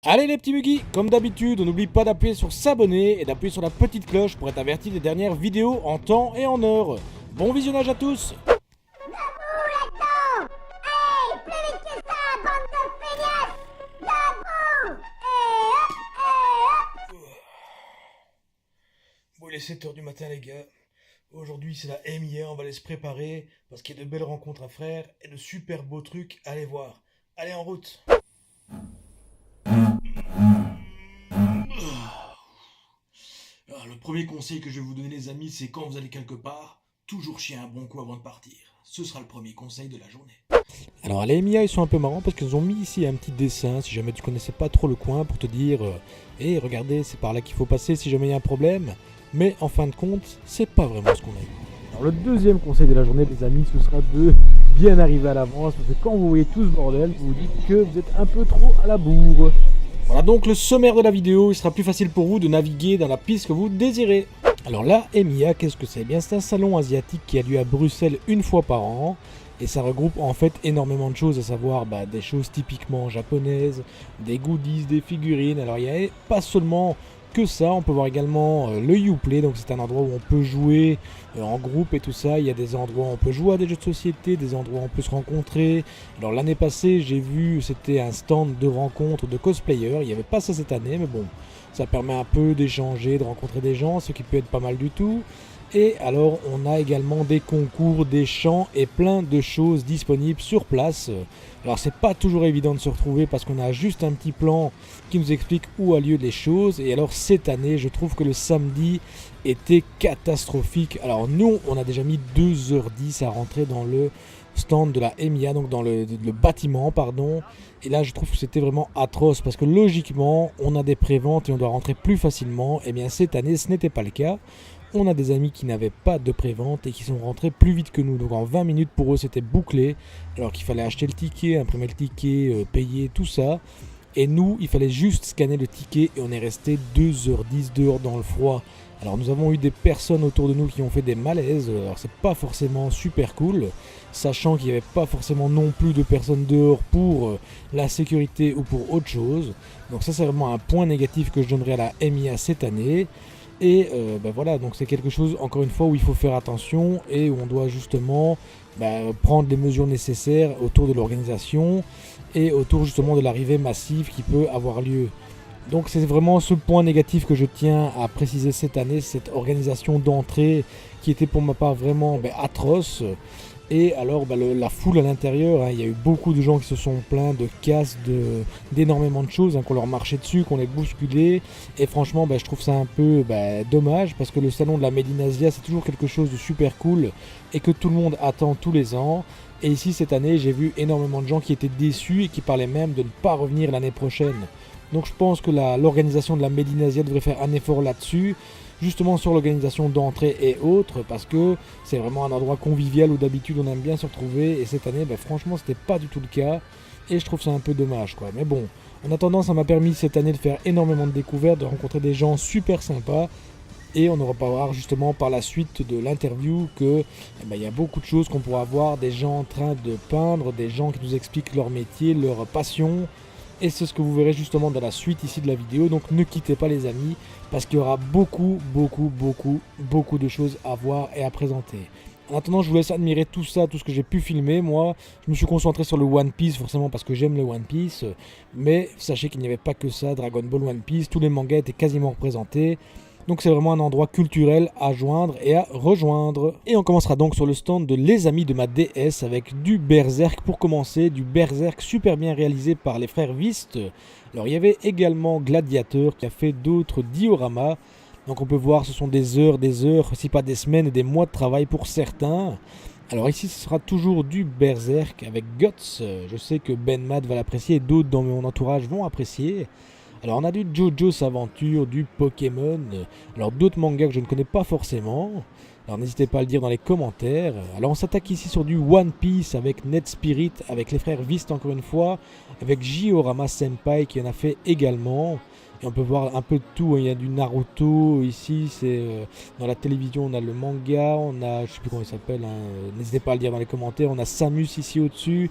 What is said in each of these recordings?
Allez les petits buggy, comme d'habitude, on n'oublie pas d'appuyer sur s'abonner et d'appuyer sur la petite cloche pour être averti des dernières vidéos en temps et en heure. Bon visionnage à tous. Debout là-dedans! Hey, plus vite que ça, bande de feignasses! Debout! Et hop! Bon, il est 7h du matin les gars. Aujourd'hui c'est la MIA, on va aller se préparer parce qu'il y a de belles rencontres à faire et de super beaux trucs à aller voir. Allez en route. Le premier conseil que je vais vous donner les amis, c'est quand vous allez quelque part, toujours chier un bon coup avant de partir. Ce sera le premier conseil de la journée. Alors à la MIA ils sont un peu marrants parce qu'ils ont mis ici un petit dessin si jamais tu connaissais pas trop le coin pour te dire hey, regardez c'est par là qu'il faut passer si jamais il y a un problème. Mais en fin de compte c'est pas vraiment ce qu'on a eu. Alors le deuxième conseil de la journée les amis ce sera de bien arriver à l'avance parce que quand vous voyez tout ce bordel vous vous dites que vous êtes un peu trop à la bourre. Voilà donc le sommaire de la vidéo, il sera plus facile pour vous de naviguer dans la piste que vous désirez. Alors là, EMEA, qu'est-ce que c'est? Bien, c'est un salon asiatique qui a lieu à Bruxelles une fois par an. Et ça regroupe en fait énormément de choses, à savoir des choses typiquement japonaises, des goodies, des figurines. Alors il n'y a pas seulement que ça, on peut voir également le Uplay, donc c'est un endroit où on peut jouer en groupe et tout ça. Il y a des endroits où on peut jouer à des jeux de société, des endroits où on peut se rencontrer. Alors l'année passée, j'ai vu, c'était un stand de rencontre de cosplayers. Il n'y avait pas ça cette année, mais bon, ça permet un peu d'échanger, de rencontrer des gens, ce qui peut être pas mal du tout. Et alors on a également des concours, des chants et plein de choses disponibles sur place. Alors c'est pas toujours évident de se retrouver parce qu'on a juste un petit plan qui nous explique où a lieu les choses. Et alors cette année je trouve que le samedi était catastrophique. Alors nous on a déjà mis 2h10 à rentrer dans le stand de la EMEA, donc dans le bâtiment pardon. Et là je trouve que c'était vraiment atroce parce que logiquement on a des préventes et on doit rentrer plus facilement. Et bien cette année ce n'était pas le cas. On a des amis qui n'avaient pas de prévente et qui sont rentrés plus vite que nous. Donc en 20 minutes pour eux c'était bouclé. Alors qu'il fallait acheter le ticket, imprimer le ticket, payer, tout ça. Et nous, il fallait juste scanner le ticket et on est resté 2h10 dehors dans le froid. Alors nous avons eu des personnes autour de nous qui ont fait des malaises. Alors c'est pas forcément super cool. Sachant qu'il n'y avait pas forcément non plus de personnes dehors pour la sécurité ou pour autre chose. Donc ça c'est vraiment un point négatif que je donnerai à la EMEA cette année. Et voilà, donc c'est quelque chose, encore une fois, où il faut faire attention et où on doit justement prendre les mesures nécessaires autour de l'organisation et autour justement de l'arrivée massive qui peut avoir lieu. Donc c'est vraiment ce point négatif que je tiens à préciser cette année, cette organisation d'entrée qui était pour ma part vraiment atroce. Et alors la foule à l'intérieur, il y a eu beaucoup de gens qui se sont plaints de casse, d'énormément de choses, qu'on leur marchait dessus, qu'on les bousculait. Et franchement je trouve ça un peu dommage parce que le salon de la Made in Asia c'est toujours quelque chose de super cool et que tout le monde attend tous les ans. Et ici cette année j'ai vu énormément de gens qui étaient déçus et qui parlaient même de ne pas revenir l'année prochaine. Donc je pense que l'organisation de la Made in Asia devrait faire un effort là-dessus. Justement sur l'organisation d'entrée et autres parce que c'est vraiment un endroit convivial où d'habitude on aime bien se retrouver et cette année franchement c'était pas du tout le cas et je trouve ça un peu dommage quoi. Mais bon, en attendant ça m'a permis cette année de faire énormément de découvertes, de rencontrer des gens super sympas et on aura pas voir justement par la suite de l'interview que il y a beaucoup de choses qu'on pourra voir, des gens en train de peindre, des gens qui nous expliquent leur métier, leur passion. Et c'est ce que vous verrez justement dans la suite ici de la vidéo. Donc ne quittez pas les amis parce qu'il y aura beaucoup de choses à voir et à présenter. En attendant je vous laisse admirer tout ça, tout ce que j'ai pu filmer. Moi je me suis concentré sur le One Piece forcément parce que j'aime le One Piece. Mais sachez qu'il n'y avait pas que ça, Dragon Ball, One Piece, tous les mangas étaient quasiment représentés. Donc c'est vraiment un endroit culturel à joindre et à rejoindre. Et on commencera donc sur le stand de Les Amis de ma DS avec du Berserk pour commencer, du Berserk super bien réalisé par les frères Vist. Alors il y avait également Gladiator qui a fait d'autres dioramas. Donc on peut voir ce sont des heures, si pas des semaines et des mois de travail pour certains. Alors ici ce sera toujours du Berserk avec Guts. Je sais que Ben Mad va l'apprécier et d'autres dans mon entourage vont apprécier. Alors on a du JoJo's Aventure, du Pokémon, alors d'autres mangas que je ne connais pas forcément. Alors n'hésitez pas à le dire dans les commentaires. Alors on s'attaque ici sur du One Piece avec Net Spirit, avec les frères Vist encore une fois, avec Jiorama Senpai qui en a fait également. Et on peut voir un peu de tout, il y a du Naruto ici, c'est dans la télévision on a le manga, on a, je sais plus comment il s'appelle, n'hésitez pas à le dire dans les commentaires, on a Samus ici au-dessus.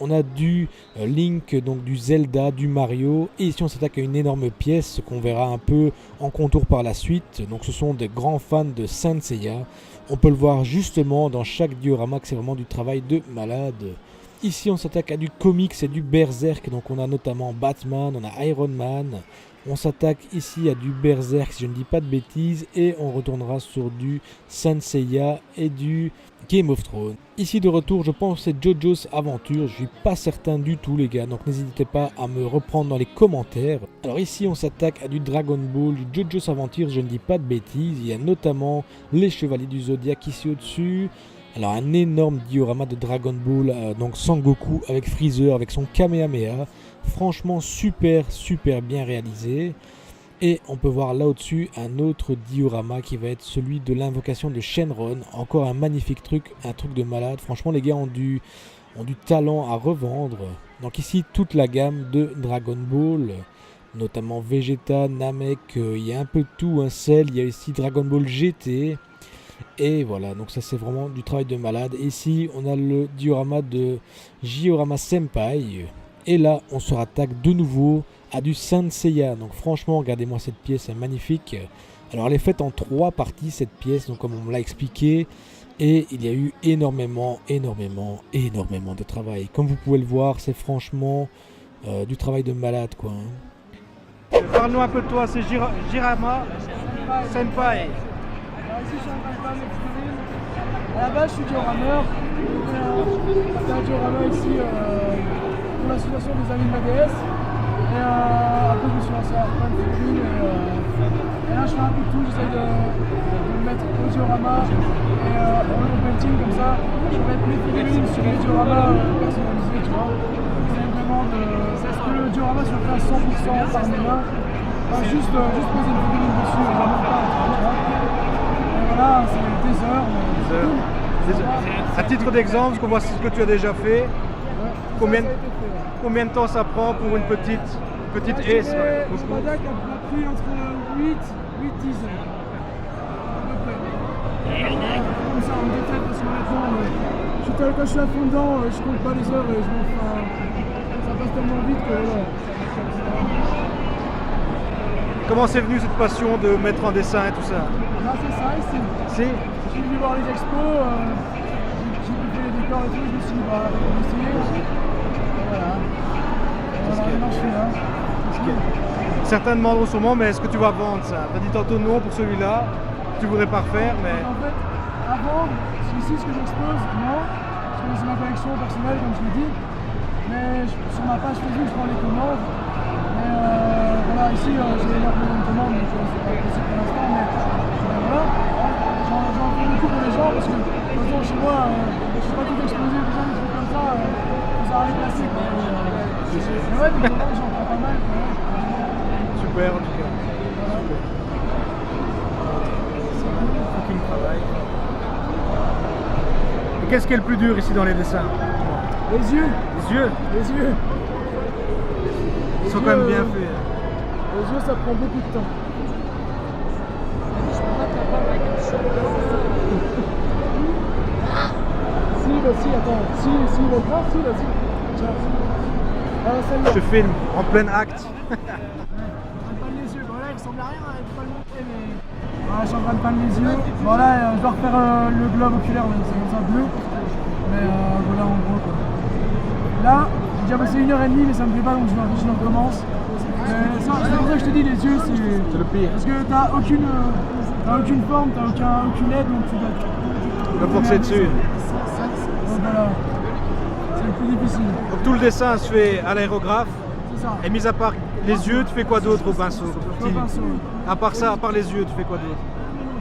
on a du Link, donc du Zelda, du Mario. Et ici on s'attaque à une énorme pièce qu'on verra un peu en contour par la suite. Donc ce sont des grands fans de Saint Seiya. On peut le voir justement dans chaque diorama que c'est vraiment du travail de malade. Ici on s'attaque à du comics et du Berserk. Donc on a notamment Batman, on a Iron Man. On s'attaque ici à du Berserk si je ne dis pas de bêtises. Et on retournera sur du Saint Seiya et du Game of Thrones. Ici de retour, je pense que c'est JoJo's Adventure. Je suis pas certain du tout les gars, donc n'hésitez pas à me reprendre dans les commentaires. Alors ici on s'attaque à du Dragon Ball, du JoJo's Adventure, je ne dis pas de bêtises. Il y a notamment les Chevaliers du Zodiaque ici au-dessus. Alors un énorme diorama de Dragon Ball, donc Sangoku avec Freezer, avec son Kamehameha. Franchement super bien réalisé. Et on peut voir là au-dessus un autre diorama qui va être celui de l'invocation de Shenron. Encore un magnifique truc, un truc de malade. Franchement les gars ont du talent à revendre. Donc ici toute la gamme de Dragon Ball, notamment Vegeta, Namek, il y a un peu de tout, un Cell, il y a ici Dragon Ball GT. Et voilà, donc ça c'est vraiment du travail de malade. Et ici on a le diorama de Giorama Senpai. Et là on se rattaque de nouveau à du Saint Seiya. Donc franchement regardez-moi cette pièce, c'est magnifique. Alors elle est faite en 3 parties cette pièce, donc comme on me l'a expliqué. Et il y a eu énormément de travail. Comme vous pouvez le voir, c'est franchement du travail de malade quoi. Parle-nous un peu de toi, c'est Giorama Senpai. Alors ici je suis en train de faire mes figurines. À la base je suis diorameur. C'est un diorama ici pour l'association des amis de ma déesse. Et après je me suis lancé à plein de figurines et là je fais un peu de tout, j'essaie de me mettre au diorama et au painting comme ça. Je vais mettre mes figurines sur les dioramas personnalisés, tu vois. C'est vraiment c'est ce que le diorama soit fait à 100% par mes mains. Enfin, juste poser une figurine dessus, vraiment pas. Et voilà, c'est des heures. À titre d'exemple, qu'on voit ce que tu as déjà fait, combien de temps ça prend pour une petite ace? Ce Badak a pris entre 8 et 10 heures. À peu près. Comme ça, en détail, parce qu'honnêtement, quand je suis à fond dedans, je compte pas les heures et ça passe tellement vite que voilà. Comment c'est venu cette passion de mettre en dessin et tout ça? Là, c'est ça ici. Si? Je suis venu voir les expos, j'ai pu faire les décors et tout, je me suis dit, bah, on va essayer. Voilà. Maintenant, je suis là. Certains demanderont sûrement, mais est-ce que tu vas vendre ça? Tu as dit tantôt non pour celui-là, tu voudrais pas refaire, mais... En fait, à vendre, ici, ce que j'expose, non, parce que c'est ma collection personnelle, comme je l'ai dit. Mais sur ma page Facebook, je prends les commandes. Mais voilà, ici, j'ai énormément de commandes, donc c'est pas possible pour l'instant, mais voilà. J'en fais beaucoup pour les gens, parce que, de toute façon, chez moi, je ne suis pas tout exposé, déjà, des trucs comme ça, ça arrive placé, quoi. Mais ouais, des commandes, j'en prends pas mal, quoi. Super, en tout cas. Fucking travail. Et qu'est-ce qui est le plus dur ici dans les dessins? Les yeux. Les yeux? Les yeux. Ils sont quand même bien faits. Les yeux, ça prend beaucoup de temps. Si, attends. Si, le grand, si, vas-y. Tiens. Je te filme en plein acte. Je peindre les yeux. Voilà, il ressemble à rien, il faut pas le montrer, mais... Voilà, je suis en train de peindre les yeux. Voilà, je dois refaire le globe oculaire, c'est comme ça bleu. Mais voilà, en gros, quoi. Là, j'ai déjà passé 1h30, mais ça me plaît pas, donc je recommence. C'est pour ça que je te dis, les yeux, c'est le pire. Parce que t'as aucune forme, t'as aucune aide, donc tu dois forcer dessus. Donc voilà, c'est le plus difficile. Donc tout le dessin se fait à l'aérographe. C'est ça. Et mis à part les yeux, tu fais quoi d'autre au pinceau? Au pinceau. À part ça, à part les yeux, tu fais quoi d'autre?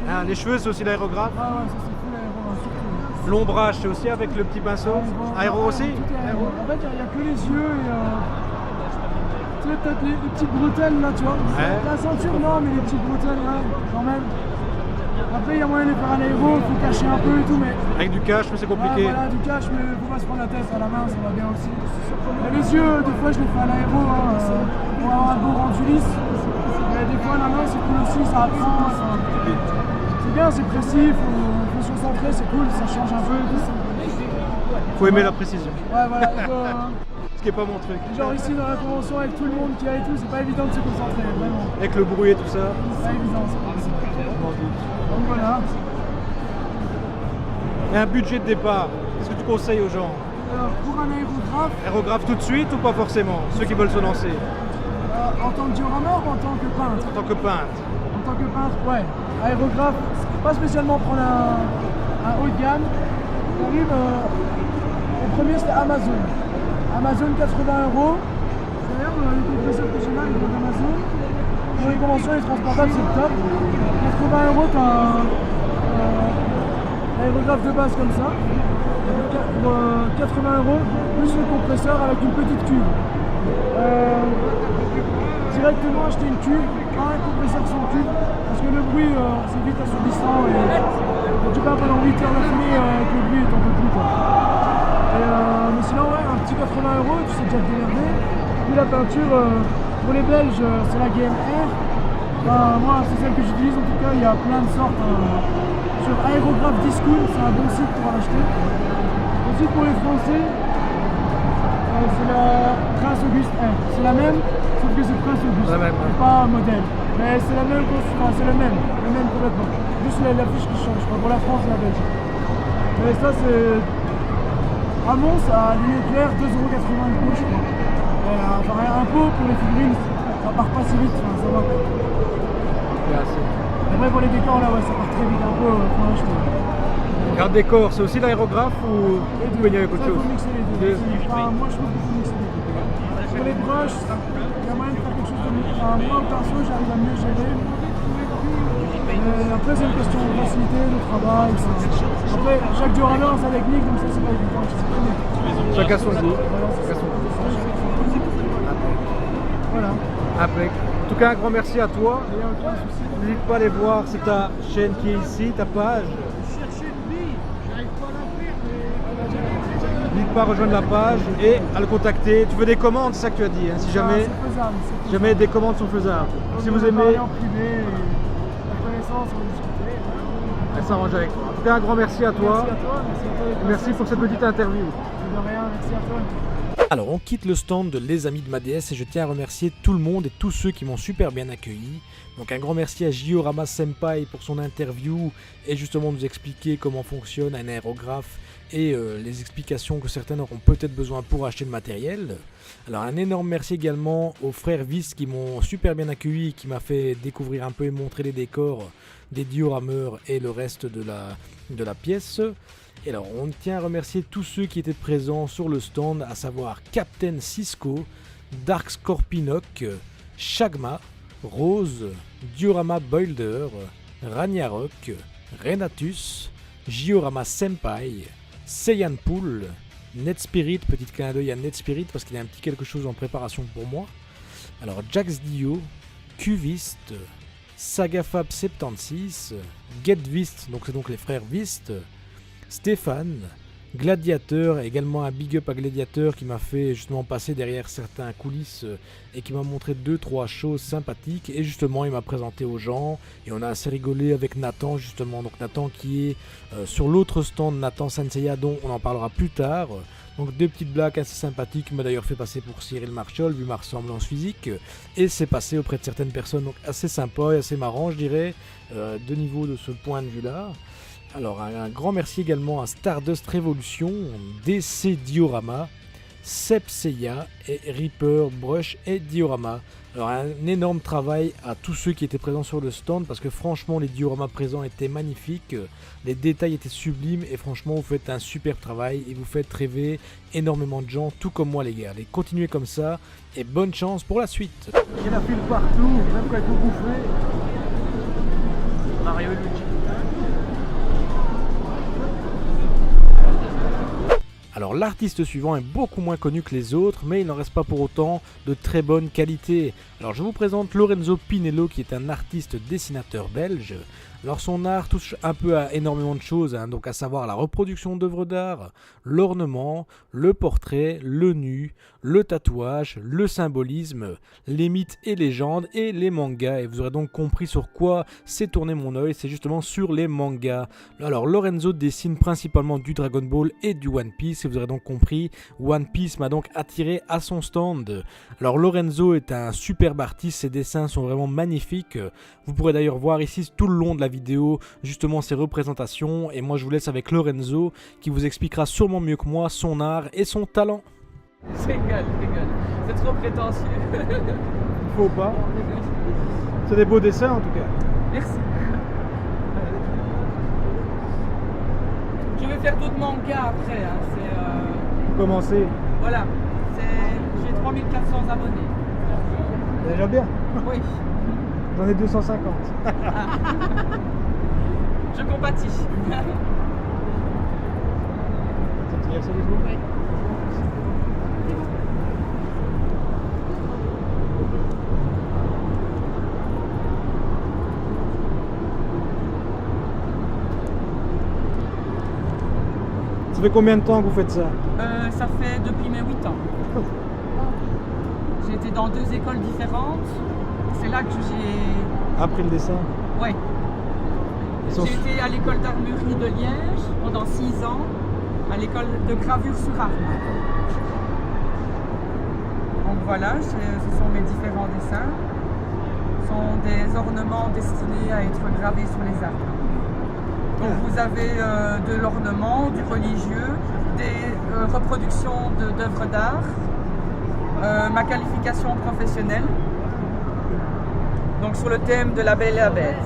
Hein, les cheveux, c'est aussi l'aérographe. Ah ouais, ça c'est cool l'aéro, surtout. L'ombrage, c'est aussi avec le petit pinceau. Aéro aussi? Tout est aéro. En fait, il n'y a que les yeux et... tu sais, peut-être les petites bretelles là, tu vois. Ouais. La ceinture, non, mais les petites bretelles, là, quand même. Après, il y a moyen de les faire à l'aéro, il faut cacher un peu et tout, mais... Avec du cache, mais c'est compliqué. Ouais, voilà, du cache, mais faut pas se prendre la tête à la main, ça va bien aussi. Et les yeux, des fois, je les fais à l'aéro, pour avoir un beau rendu lisse. Mais des fois, la main, c'est cool aussi, ça apprend. C'est bien, c'est précis, faut se concentrer, c'est cool, ça change un peu et tout. Faut aimer la précision. Ouais, voilà. Ce qui est pas mon truc. Genre ici dans la convention avec tout le monde qui a et tout, c'est pas évident de se concentrer, vraiment. Avec le bruit et tout ça. C'est pas évident, c'est pas évident. Je m'en doute. Donc voilà. Et un budget de départ, qu'est-ce que tu conseilles aux gens? Alors pour un aérographe, Aérographe tout de suite ou pas forcément? Ceux qui veulent se lancer. en tant que diorameur ou en tant que peintre? En tant que peintre. En tant que peintre, ouais. Aérographe, pas spécialement prendre un haut de gamme. J'arrive, le premier c'était Amazon. Amazon 80 €. D'ailleurs, les compresseurs que j'ai là, ils sont d'Amazon. Pour les conventions et les transportables, c'est le top. 80 €, t'as un aérographe de base comme ça. Pour 80 €, plus le compresseur avec une petite cuve. Directement acheter une cuve, pas un compresseur sans cuve, parce que le bruit c'est vite assourdissant et tu pars pendant 8 heures d'affilée avec le bruit et t'en peux plus quoi. Mais sinon ouais, un petit 80 €, tu sais déjà te démerder. Puis la peinture, pour les Belges, c'est la GMR. Moi c'est celle que j'utilise en tout cas, il y a plein de sortes. Sur Aérographe Discount, c'est un bon site pour en acheter. Ensuite pour les Français, c'est la Prince Auguste R. C'est la même, sauf que c'est Prince Auguste. La même, ouais. C'est pas un modèle. Mais c'est la même, enfin, c'est le même complètement. Juste la fiche qui change, quoi, pour la France et la Belgique. Mais ça c'est à Mons, à lumière claire, 2,80 € le pot, je crois. Enfin, un pot pour les figurines, ça part pas si vite, enfin, ça va. Merci. Après pour les décors là, ouais, ça part très vite un peu, faut en acheter. Garde décor, c'est aussi l'aérographe ou tu peux venir avec autre Ça, chose? faut mixer les deux. Enfin, moi je trouve qu'il faut mixer les deux. Pour les brushes, il y a moyen de faire quelque chose de mieux. Enfin, moi au pinceau, j'arrive à mieux gérer. Après c'est une question de facilité, de travail, etc. Après, chaque diorama a sa technique, donc ça c'est pas évident. Chacun son goût. Voilà, c'est ça. Voilà. Impec. En tout cas, un grand merci à toi. Il n'y a aucun souci. N'hésite pas à aller voir, c'est ta chaîne qui est ici, ta page. N'hésite pas à rejoindre la page et à le contacter. Tu veux des commandes, c'est ça que tu as dit, hein, si jamais, C'est faisable. si jamais des commandes sont faisables. Si vous aimez, en privé, la connaissance, on discuter. elle s'arrange avec toi. En tout cas, un grand merci à toi. Merci à toi, merci à toi. Merci pour cette petite interview. De rien, merci à toi. Alors on quitte le stand de Les Amis de ma DS et je tiens à remercier tout le monde et tous ceux qui m'ont super bien accueilli. Donc un grand merci à Giorama Senpai pour son interview et justement nous expliquer comment fonctionne un aérographe et les explications que certains auront peut-être besoin pour acheter le matériel. Alors un énorme merci également aux frères Vis qui m'ont super bien accueilli et qui m'a fait découvrir un peu et montrer les décors des diorameurs et le reste de la pièce. Et alors on tient à remercier tous ceux qui étaient présents sur le stand, à savoir Captain Cisco, Dark Scorpinok, Shagma, Rose, Diorama Boulder, Ragnarok, Renatus, Giorama Senpai, Seiyan Pool, Netspirit, petit clin d'œil à Netspirit parce qu'il y a un petit quelque chose en préparation pour moi. Alors Jax Dio, Qvist, Sagafab76, Getvist, donc c'est donc les frères Vist, Stéphane, Gladiateur, également un big up à Gladiateur qui m'a fait justement passer derrière certains coulisses et qui m'a montré 2-3 choses sympathiques et justement il m'a présenté aux gens et on a assez rigolé avec Nathan justement, donc Nathan qui est sur l'autre stand, Nathan Senseiya dont on en parlera plus tard. Donc deux petites blagues assez sympathiques qui m'a d'ailleurs fait passer pour Cyril Marchol vu ma ressemblance physique et c'est passé auprès de certaines personnes, donc assez sympa et assez marrant je dirais de niveau de ce point de vue là. Alors un grand merci également à Stardust Revolution, DC Diorama, Sepseya et Reaper Brush et Diorama. Alors un énorme travail à tous ceux qui étaient présents sur le stand parce que franchement les dioramas présents étaient magnifiques, les détails étaient sublimes et franchement vous faites un super travail et vous faites rêver énormément de gens tout comme moi les gars. Allez continuez comme ça et bonne chance pour la suite. Il y en a fil partout, même quand il faut bouffer. Mario et Luigi. Alors l'artiste suivant est beaucoup moins connu que les autres, mais il n'en reste pas pour autant de très bonne qualité. Alors je vous présente Lorenzo Pinello qui est un artiste dessinateur belge. Alors son art touche un peu à énormément de choses, hein, donc à savoir la reproduction d'œuvres d'art, l'ornement, le portrait, le nu, le tatouage, le symbolisme, les mythes et légendes et les mangas. Et vous aurez donc compris sur quoi s'est tourné mon œil, c'est justement sur les mangas. Alors Lorenzo dessine principalement du Dragon Ball et du One Piece, et vous aurez donc compris, One Piece m'a donc attiré à son stand. Alors Lorenzo est un superbe artiste, ses dessins sont vraiment magnifiques. Vous pourrez d'ailleurs voir ici tout le long de la vidéo justement ses représentations, et moi je vous laisse avec Lorenzo qui vous expliquera sûrement mieux que moi son art et son talent. Je rigole. C'est trop prétentieux. Faut pas. C'est des beaux dessins en tout cas. Merci. Je vais faire d'autres mangas après. Hein. Commencer. Voilà. J'ai 3400 abonnés. Déjà bien. Oui. J'en ai 250. Je compatis. Ça te dit ça, Lisbonne ? Oui. Ça fait combien de temps que vous faites ça ? Ça fait depuis mes 8 ans. J'ai été dans 2 écoles différentes. C'est là que j'ai... Après le dessin ? Ouais. J'ai été à l'école d'armurerie de Liège pendant 6 ans, à l'école de gravure sur arme. Donc voilà, ce sont mes différents dessins. Ce sont des ornements destinés à être gravés sur les armes. Donc vous avez de l'ornement, du religieux, des reproductions d'œuvres d'art, ma qualification professionnelle, donc sur le thème de la Belle et la Bête.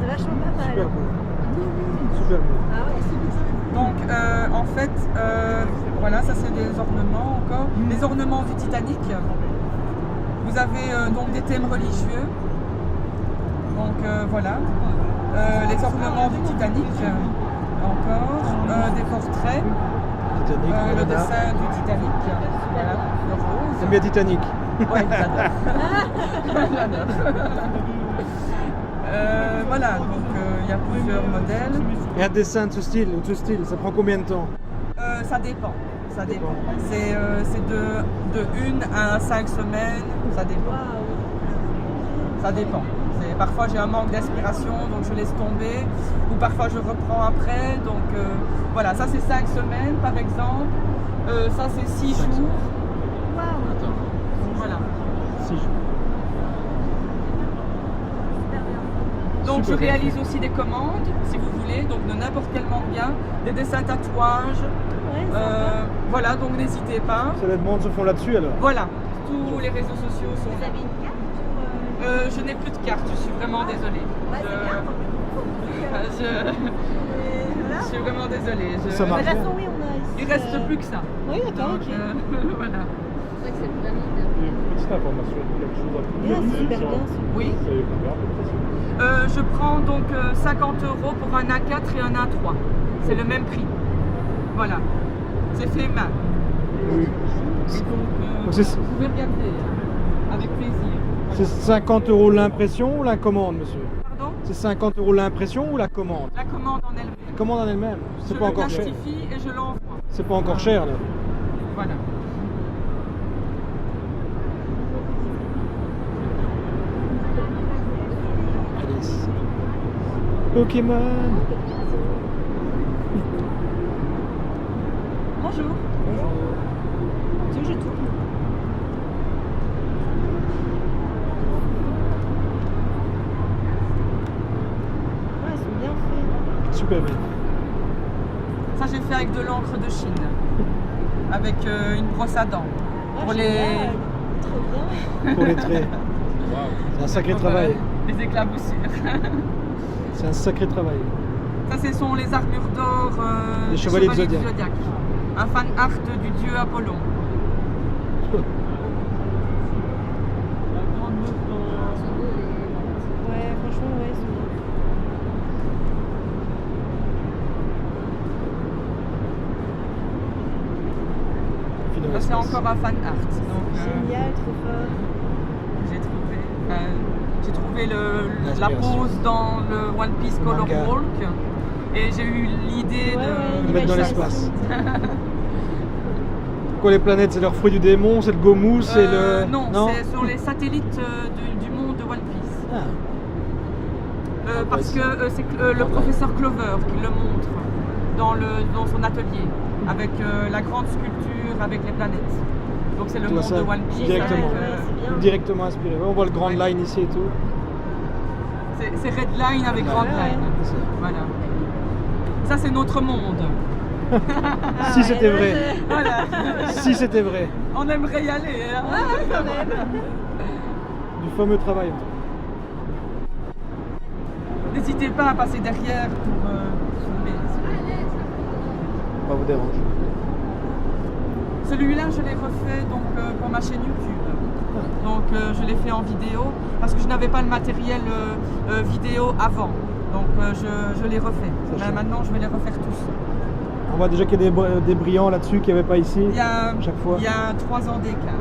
C'est vachement pas mal. Super beau. Super beau. Ah ouais. Donc en fait, voilà, ça c'est des ornements encore. Les ornements du Titanic. Vous avez donc des thèmes religieux. Donc voilà. Les ornements du Titanic, encore, des portraits, Titanic, le Renard. dessin du Titanic, voilà, le rose. T'aimes bien Titanic ? Ouais, j'adore. J'adore. Voilà, donc il y a plusieurs modèles. Et un dessin de ce style, ça prend combien de temps ? Ça dépend. C'est de 1 à 5 semaines, ça dépend. Ça dépend. Parfois j'ai un manque d'inspiration, donc je laisse tomber, ou parfois je reprends après. Donc voilà, ça c'est 5 semaines par exemple, ça c'est 6 jours. Waouh. Voilà. 6 jours. Donc Super je réalise aussi des commandes, si vous voulez, donc de n'importe quel manga, des dessins tatouages. Ouais, Voilà, donc n'hésitez pas. Ça les demandes se font là-dessus alors ? Voilà, tous les réseaux sociaux sont vous là. avez une carte ou Je n'ai plus de carte, je suis vraiment désolée. Ouais, c'est bien. Je suis vraiment désolée. Ça De marche. toute façon, oui, on a ici. Il reste plus que ça. Oui, d'accord, Donc, ok. voilà. C'est vrai que c'est vraiment bien. Petite information, quelque chose à Ouais, c'est super bien. Oui. C'est combien à peu près Je prends donc 50 € pour un A4 et un A3. C'est le même prix. Voilà. C'est fait main. Oui. Et donc, Donc c'est- vous pouvez regarder avec plaisir. C'est 50 € l'impression ou la commande, monsieur ? Pardon? C'est 50 € l'impression ou la commande ? La commande en elle-même. La commande en elle-même, c'est Je pas le encore cher. plastifie et je l'envoie. C'est pas encore cher là. Voilà. Alice. Pokémon. Bonjour. Tu veux, je tourne. Ouais, ils sont bien faits. Super bien. Ça, j'ai fait avec de l'encre de Chine. Avec une brosse à dents. Ah, Pour génial. Trop bien. Pour les traits. C'est un sacré travail. Les éclaboussures. C'est un sacré travail. Ça, ce sont les armures d'or Les des chevaliers du du Zodiaque. Zodiaque. Un fan art du dieu Apollon. Ouais, franchement, ouais, ils sont bien. Fini Ça, c'est l'espace. encore un fan art. Donc, Génial, trop fort. j'ai trouvé. Enfin, j'ai trouvé la L'inspiration. pose dans le One Piece Le Color manga. Walk et j'ai eu l'idée Le de... mettre dans l'espace. Quoi, les planètes, c'est leur fruit du démon, c'est le Gomu, c'est le... Non, c'est sur les satellites du monde de One Piece. Ah. Parce que c'est le professeur Clover qui le montre dans son atelier, avec la grande sculpture avec les planètes. Donc c'est le Tu vois monde ça de One Piece. directement. avec, c'est bien. Directement inspiré. Ouais, on voit le Grand Ouais. Line ici et tout. c'est Red Line avec Grand Ouais. Line. C'est ça. Voilà. Ça c'est notre monde. Si c'était et là, vrai. Voilà. Si c'était vrai. On aimerait y aller. Hein. quand même. Du fameux travail. N'hésitez pas à passer derrière pour filmer. Pas vous dérange. Celui-là, je l'ai refait donc, pour ma chaîne YouTube. Donc je l'ai fait en vidéo parce que je n'avais pas le matériel vidéo avant. Donc je l'ai refait. Ça, Mais je- maintenant, je vais les refaire tous. On voit déjà qu'il y a des brillants là-dessus qu'il n'y avait pas ici. Il y a, Chaque fois. il y a 3 ans d'écart,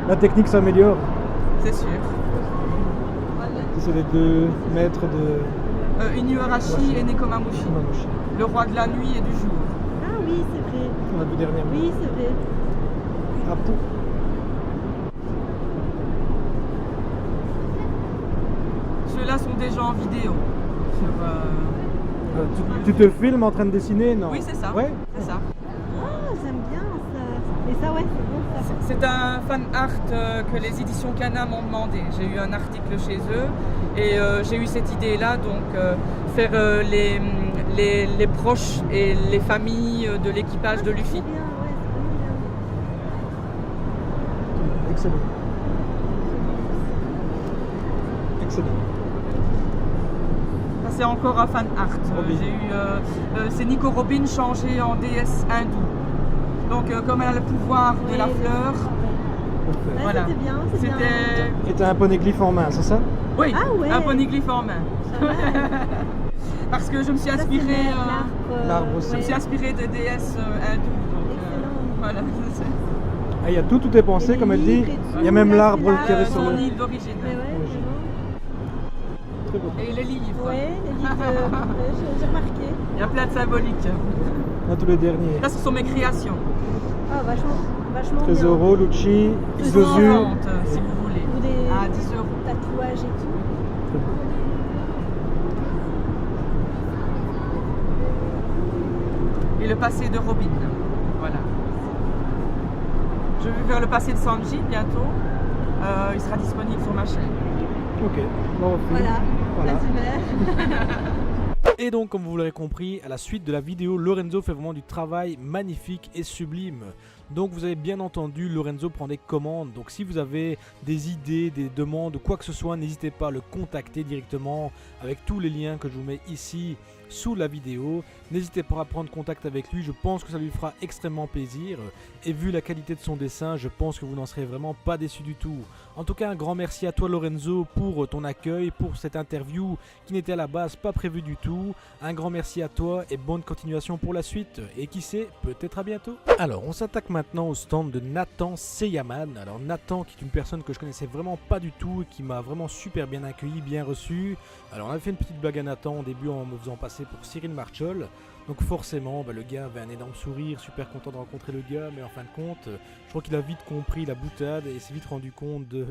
La technique s'améliore. c'est sûr. C'est les 2 maîtres de Inuarashi et Nekomamushi, Kumamoshi. le roi de la nuit et du jour. Ah oui, c'est vrai. On a vu dernièrement. Oui, c'est vrai. Apu. Ceux-là sont déjà en vidéo. Sur, Tu te filmes en train de dessiner, non? Oui, c'est ça. Ouais. C'est ça. Ah, j'aime bien ça. Et ça, ouais, c'est bon ça. C'est un fan art que les éditions Cana m'ont demandé. J'ai eu un article chez eux et j'ai eu cette idée-là, donc faire les proches et les familles de l'équipage de Luffy. C'est bien, ouais, c'est vraiment bien. Excellent. Excellent. Ça, c'est encore un fan art. Robin. J'ai eu, c'est Nico Robin changé en déesse hindoue. Donc comme elle a le pouvoir de Oui, la oui. fleur, Parfait. Ouais, voilà. c'était bien, c'est bien. C'était Et t'as un poneglyphe en main, c'est ça? oui, Ah ouais. un poneglyphe en main. Pas mal. Parce que je me suis Ça, c'est inspirée. l'arbre aussi. Je me suis inspirée de déesses hindoues. Donc, Excellent. voilà. Ah, il y a tout est pensé, Et comme elle les dit. livres et tout, Il y a même là, l'arbre c'est là, qu'il y avait sur Son le... île d'origine. Mais ouais, Très beau. Et les livres. vraiment. Ouais, les livres, j'ai remarqué. Il y a plein de symboliques. On a tous les derniers. Là, ce sont mes créations. Ah, vachement bien. Trésoro, Lucci, Ils sont en Zozu. vente, si vous voulez. Ou des À 10 €. tatouages et tout. Très beau. Et le passé de Robin. Voilà. Je vais faire le passé de Sanji bientôt. Il sera disponible sur ma chaîne. Ok, bon, on filme. Voilà. Voilà. Super. Et donc, comme vous l'aurez compris, à la suite de la vidéo, Lorenzo fait vraiment du travail magnifique et sublime. Donc vous avez bien entendu, Lorenzo prend des commandes. Donc si vous avez des idées, des demandes ou quoi que ce soit, n'hésitez pas à le contacter directement avec tous les liens que je vous mets ici sous la vidéo. N'hésitez pas à prendre contact avec lui, je pense que ça lui fera extrêmement plaisir. Et vu la qualité de son dessin, je pense que vous n'en serez vraiment pas déçus du tout. En tout cas, un grand merci à toi Lorenzo pour ton accueil, pour cette interview qui n'était à la base pas prévue du tout. Un grand merci à toi et bonne continuation pour la suite. Et qui sait, peut-être à bientôt. Alors, on s'attaque maintenant au stand de Nathan Seyaman. Alors Nathan qui est une personne que je connaissais vraiment pas du tout et qui m'a vraiment super bien accueilli, bien reçu. Alors on avait fait une petite blague à Nathan au début en me faisant passer pour Cyril Marchol. Donc forcément, le gars avait un énorme sourire, super content de rencontrer le gars, mais en fin de compte, je crois qu'il a vite compris la boutade et s'est vite rendu compte de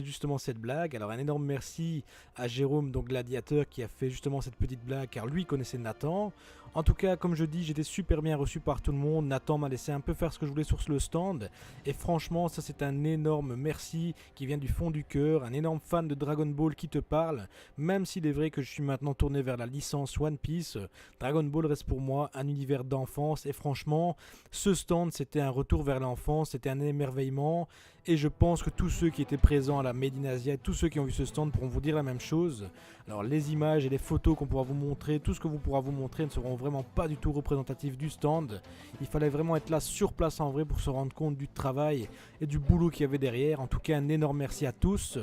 justement cette blague. Alors un énorme merci à Jérôme, donc Gladiateur, qui a fait justement cette petite blague, car lui connaissait Nathan. En tout cas, comme je dis, j'étais super bien reçu par tout le monde. Nathan m'a laissé un peu faire ce que je voulais sur le stand. Et franchement, ça c'est un énorme merci qui vient du fond du cœur. Un énorme fan de Dragon Ball qui te parle. Même s'il est vrai que je suis maintenant tourné vers la licence One Piece, Dragon Ball reste pour moi un univers d'enfance. Et franchement, ce stand c'était un retour vers l'enfance, c'était un émerveillement. Et je pense que tous ceux qui étaient présents à la Made in Asia, tous ceux qui ont vu ce stand pourront vous dire la même chose. Alors les images et les photos qu'on pourra vous montrer, tout ce que vous pourra vous montrer ne seront vraiment pas du tout représentatifs du stand. Il fallait vraiment être là sur place en vrai pour se rendre compte du travail et du boulot qu'il y avait derrière. En tout cas, un énorme merci à tous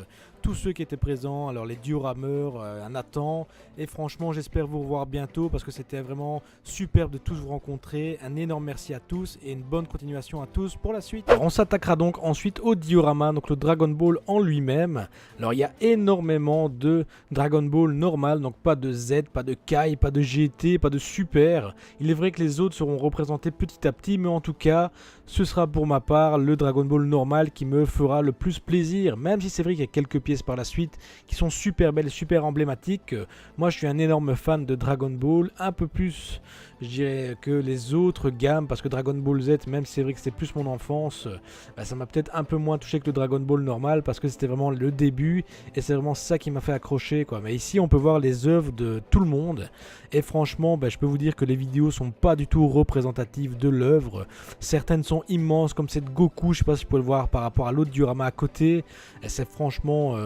ceux qui étaient présents, alors les diorameurs, Nathan, et franchement j'espère vous revoir bientôt parce que c'était vraiment superbe de tous vous rencontrer. Un énorme merci à tous et une bonne continuation à tous pour la suite. Alors, on s'attaquera donc ensuite au diorama, donc le Dragon Ball en lui-même. Alors il y a énormément de Dragon Ball normal, donc pas de Z, pas de Kai, pas de GT, pas de Super. Il est vrai que les autres seront représentés petit à petit, mais en tout cas, ce sera pour ma part le Dragon Ball normal qui me fera le plus plaisir. Même si c'est vrai qu'il y a quelques pièces par la suite qui sont super belles, super emblématiques. Moi je suis un énorme fan de Dragon Ball, un peu plus je dirais que les autres gammes, parce que Dragon Ball Z, même si c'est vrai que c'était plus mon enfance, ça m'a peut-être un peu moins touché que le Dragon Ball normal, parce que c'était vraiment le début, et c'est vraiment ça qui m'a fait accrocher, quoi. Mais ici on peut voir les œuvres de tout le monde, et franchement je peux vous dire que les vidéos sont pas du tout représentatives de l'œuvre. Certaines sont immenses, comme cette Goku, je sais pas si vous pouvez le voir par rapport à l'autre diorama à côté, et c'est franchement,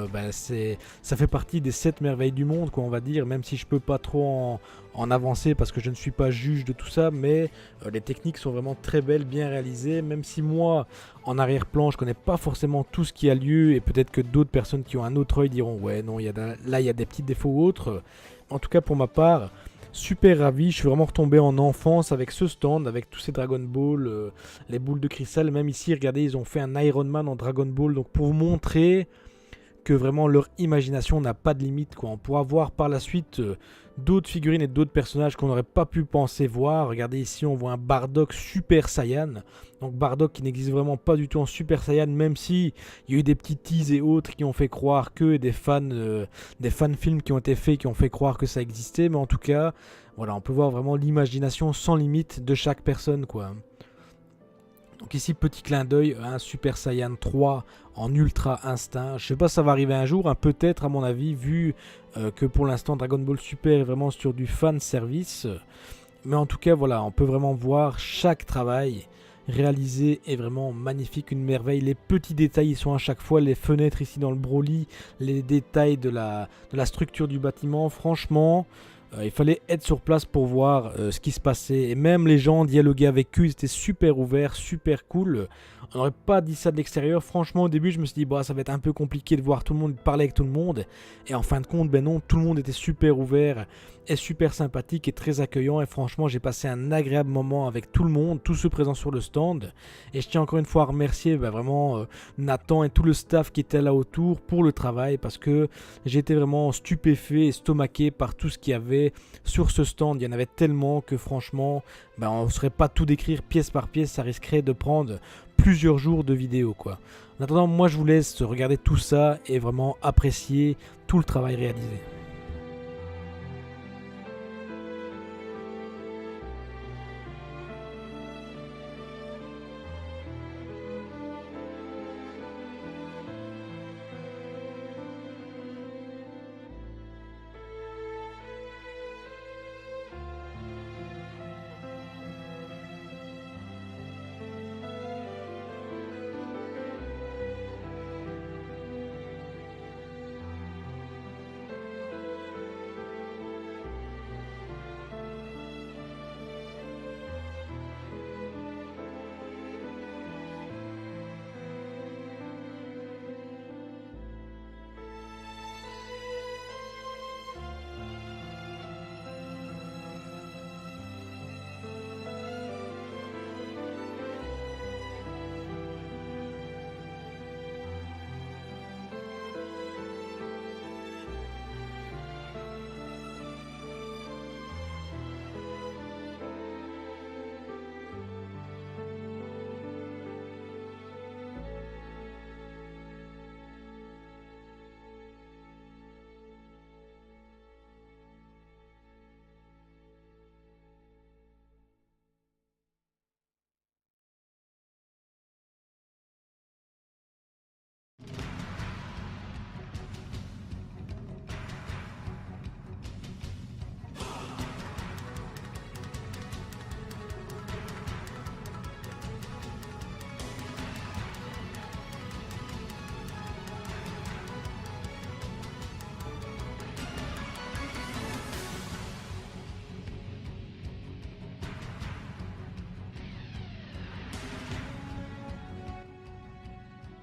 ça fait partie des 7 merveilles du monde, quoi, on va dire, même si je peux pas trop en avancer parce que je ne suis pas juge de tout ça, mais les techniques sont vraiment très belles, bien réalisées, même si moi en arrière-plan je connais pas forcément tout ce qui a lieu, et peut-être que d'autres personnes qui ont un autre œil diront ouais non, là il y a des petits défauts ou autres. En tout cas pour ma part, super ravi, je suis vraiment retombé en enfance avec ce stand, avec tous ces Dragon Ball, les boules de cristal. Même ici regardez, ils ont fait un Iron Man en Dragon Ball, donc pour vous montrer que vraiment leur imagination n'a pas de limite, quoi. On pourra voir par la suite d'autres figurines et d'autres personnages qu'on n'aurait pas pu penser voir. Regardez ici, on voit un Bardock Super Saiyan. Donc Bardock qui n'existe vraiment pas du tout en Super Saiyan, même si il y a eu des petits teas et autres qui ont fait croire que, et des fan films qui ont été faits qui ont fait croire que ça existait. Mais en tout cas, voilà, on peut voir vraiment l'imagination sans limite de chaque personne, quoi. Donc ici, petit clin d'œil, un Super Saiyan 3 en Ultra Instinct. Je sais pas si ça va arriver un jour, peut-être à mon avis, vu que pour l'instant Dragon Ball Super est vraiment sur du fan service. Mais en tout cas, voilà, on peut vraiment voir chaque travail réalisé est vraiment magnifique, une merveille. Les petits détails ils sont à chaque fois, les fenêtres ici dans le Broly, les détails de la structure du bâtiment, franchement... il fallait être sur place pour voir ce qui se passait. Et même les gens dialoguaient avec eux, ils étaient super ouverts, super cool. On n'aurait pas dit ça de l'extérieur. Franchement, au début, je me suis dit, bah, ça va être un peu compliqué de voir tout le monde, de parler avec tout le monde. Et en fin de compte, ben non, tout le monde était super ouvert et super sympathique et très accueillant. Et franchement, j'ai passé un agréable moment avec tout le monde, tous ceux présents sur le stand. Et je tiens encore une fois à remercier vraiment Nathan et tout le staff qui était là autour pour le travail, parce que j'étais vraiment stupéfait et stomaqué par tout ce qu'il y avait sur ce stand. Il y en avait tellement que franchement, on ne saurait pas tout décrire pièce par pièce, ça risquerait de prendre plusieurs jours de vidéo, quoi. En attendant, moi je vous laisse regarder tout ça et vraiment apprécier tout le travail réalisé.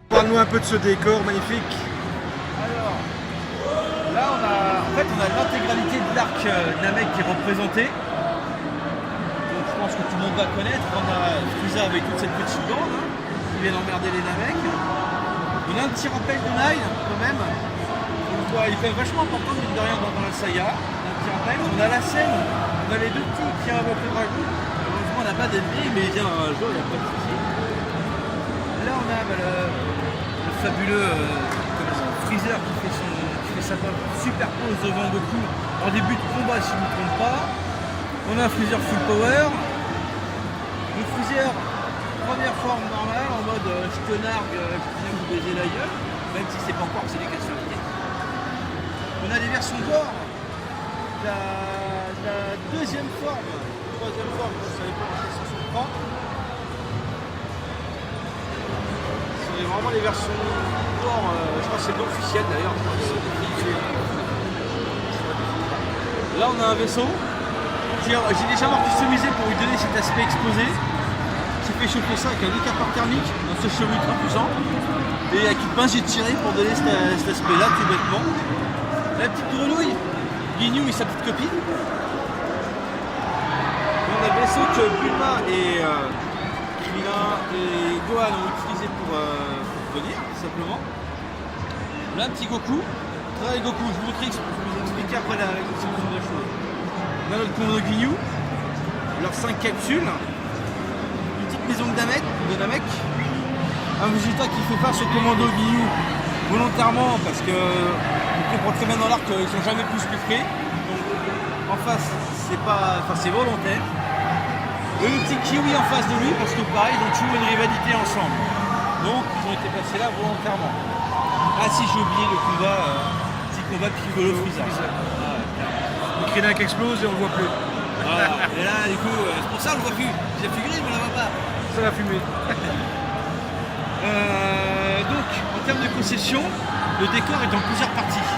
Parle-nous un peu de ce décor magnifique. Alors, là on a l'intégralité de l'arc Namek qui est représenté. pense que tout le monde va connaître. On a Frieza avec toute cette petite bande qui vient emmerder les Namek. On a un petit rappel de Nine quand même. Il fait vachement important mine de rien dans la saga. On a un petit rappel. On a la scène, on a les deux petits qui invoquent le dragon. Heureusement on n'a pas d'ennemi, mais il vient un jour, il n'y a pas de souci. Là on a le fabuleux Freezer qui fait sa super pose devant Goku en début de combat si je ne me trompe pas. On a un Freezer full power. Le Freezer première forme normale en mode je te nargue, je viens vous baiser la gueule, même si c'est pas encore c'est des questions de On a des versions d'or. La deuxième forme, troisième forme, je ne savais pas en quelle sens on prend. C'est vraiment les versions d'or, je crois que c'est l'officiel d'ailleurs. Là on a un vaisseau. J'ai déjà customisé pour lui donner cet aspect exposé. J'ai fait chauffer ça avec un décapeur thermique, un sèche-cheveux ultra puissant. Et avec une pince j'ai tiré pour donner cet aspect là tout bêtement. La petite grenouille, Ginyu et sa petite copine. On a le vaisseau que Bulma et Krillin et Gohan ont utilisé pour venir, tout simplement. Là un petit Goku. Là Goku, je vous expliquer après la conception de la chose. On a notre commando Ginyu, leurs 5 capsules, une petite maison de Namek, un Vegeta qui fait face au commando Ginyu volontairement parce que on comprend très bien dans l'arc qu'ils sont jamais plus près. Donc en face c'est volontaire. Et le petit Kiwi en face de lui parce que pareil ils ont toujours une rivalité ensemble. Donc ils ont été placés là volontairement. Ah si j'ai oublié le petit combat Piccolo Frieza. Le Krillin qui explose et on le voit plus. Voilà. Et là, du coup, c'est pour ça qu'on le voit plus. J'ai la figurine, mais on la voit pas. Ça va fumer. Donc, en termes de concession, le décor est en plusieurs parties.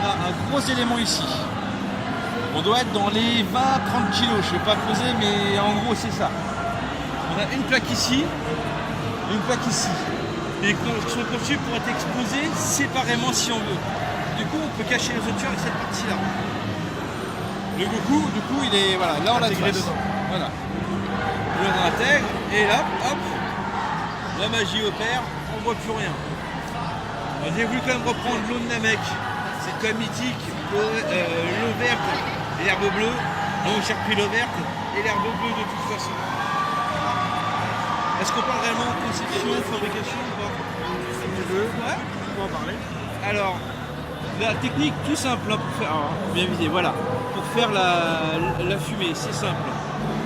On a un gros élément ici. On doit être dans les 20-30 kg. Je ne vais pas poser, mais en gros, c'est ça. On a une plaque ici, une plaque ici. Et qui sont conçus pour être exposés séparément si on veut. Du coup, on peut cacher les auteurs avec cette partie-là. Le Goku, du coup, il est. Voilà, là on l'a intégré dedans. Voilà. On l'intègre, et là, hop, la magie opère, on voit plus rien. J'ai voulu quand même reprendre l'eau de Namek. C'est quand même mythique. L'eau verte et l'herbe bleue. Donc j'ai repris l'eau verte et l'herbe bleue de toute façon. Est-ce qu'on parle réellement de conception, de fabrication ou pas? Ouais, on peut en parler. Alors, la technique tout simple hein, pour faire, bien visé, voilà, pour faire la fumée, c'est simple.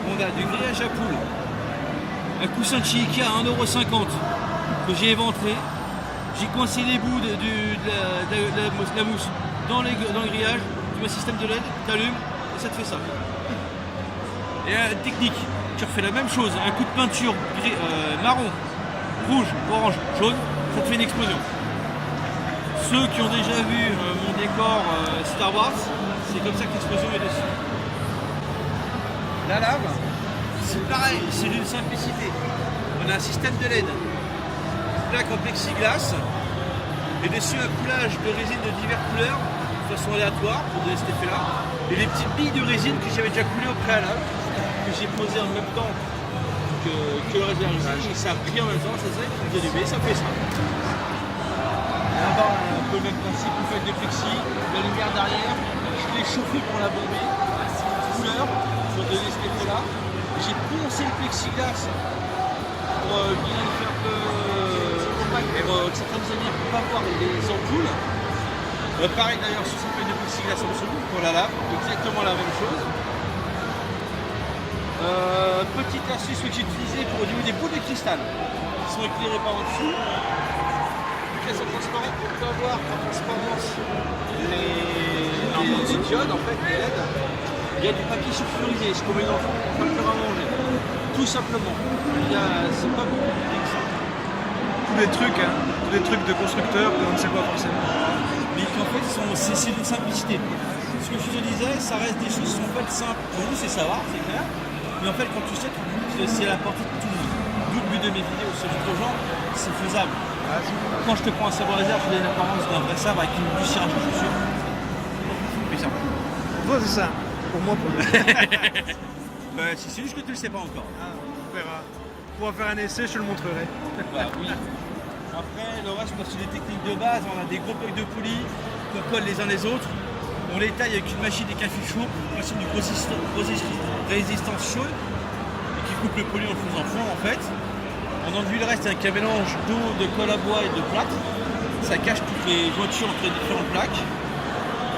On a du grillage à poule, un coussin de chez Ikea à 1,50 € que j'ai éventré. J'ai coincé les bouts de la mousse dans le grillage, tu mets un système de LED, tu allumes et ça te fait ça. Et la technique, tu refais la même chose, un coup de peinture marron, rouge, orange, jaune, ça te fait une explosion. Ceux qui ont déjà vu mon décor Star Wars, c'est comme ça que l'explosion est dessus. La lave, c'est pareil, c'est d'une simplicité. On a un système de LED, plaque en plexiglas, et dessus un coulage de résine de diverses couleurs, de façon aléatoire pour donner cet effet-là, et les petites billes de résine que j'avais déjà coulées au préalable, que j'ai posées en même temps que le reste de la résine, et ça a pris en même temps, ça fait allumé, ça fait ça. Là-bas, un peu le même principe, vous faites des plexis, la lumière derrière, je l'ai chauffé pour la bomber, couleur, pour donner cet effet-là. J'ai poncé le plexiglas pour bien le faire un peu compact, pour que certaines amies ne puissent pas voir les ampoules. Pareil d'ailleurs sur cette feuille de plexiglas en dessous, pour la lave, exactement la même chose. Petite astuce que j'ai utilisée pour au niveau des boules de cristal, qui sont éclairées par en dessous. Sont transparentes pour pas voir en transparence les diodes en fait, les LED. Il y a du papier sulfurisé, ce qu'on met dans le fond pour pas le faire à manger. Tout simplement. C'est pas beaucoup plus que ça. Tous les trucs de constructeurs qu'on ne sait pas forcément. Mais qu'en fait c'est une simplicité. Ce que je te disais, ça reste des choses qui sont faites simples. Pour nous c'est savoir, c'est clair. Mais en fait quand tu sais, c'est à la portée de tout le monde. D'où le but de mes vidéos, c'est juste aux gens, c'est faisable. Quand je te prends un sabre laser, je donne l'apparence d'un vrai sabre avec du cirage de chaussures. Pour toi, c'est ça. Pour moi, pour lui. Ouais, si c'est juste que tu le sais pas encore. Ah, on verra. On va faire un essai, je te le montrerai. Bah oui. Après, le reste, c'est des techniques de base. On a des gros blocs de poulies qu'on colle les uns les autres. On les taille avec une machine et un fil chaud, une machine de résistance chaude, et qui coupe le poli en le faisant fond en fait. On enduit le reste avec un mélange d'eau, de colle à bois et de plâtre. Ça cache toutes les jointures entre les différentes plaques.